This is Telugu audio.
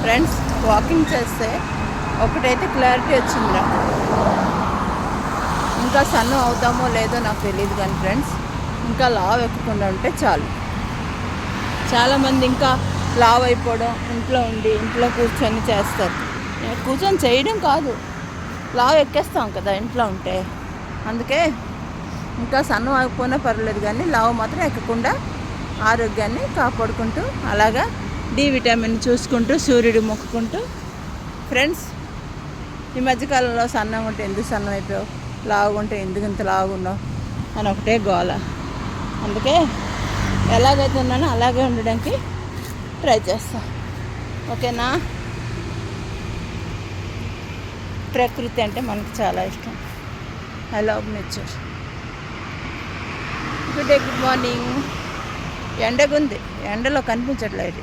ఫ్రెండ్స్ వాకింగ్ చేస్తే ఒకటైతే క్లారిటీ వచ్చిందిరా. ఇంకా సన్ను అవుతామో లేదో నాకు తెలియదు కానీ ఫ్రెండ్స్, ఇంకా లావ్ ఎక్కకుండా ఉంటే చాలు. చాలామంది ఇంకా లావ్ అయిపోవడం, ఇంట్లో కూర్చొని చేస్తారు. కూర్చొని చేయడం కాదు, లావ్ ఎక్కేస్తాం కదా ఇంట్లో ఉంటే. అందుకే ఇంకా సన్నం ఆగిపోయినా పర్లేదు కానీ లావ్ మాత్రం ఎక్కకుండా ఆరోగ్యాన్ని కాపాడుకుంటూ, అలాగా డి విటమిన్ చూసుకుంటూ, సూర్యుడు మొక్కుకుంటూ. ఫ్రెండ్స్, ఈ మధ్యకాలంలో సన్నం ఉంటే ఎందుకు సన్నం అయిపోయావు, లావుగుంటే ఎందుకు ఇంత లావుగున్నావు అని ఒకటే గోల. అందుకే ఎలాగైతే ఉన్నానో అలాగే ఉండడానికి ట్రై చేస్తా. ఓకేనా? ప్రకృతి అంటే మనకు చాలా ఇష్టం. I love nature. Good morning. ఎండగుంది, ఎండలో కనిపించట్లేదు.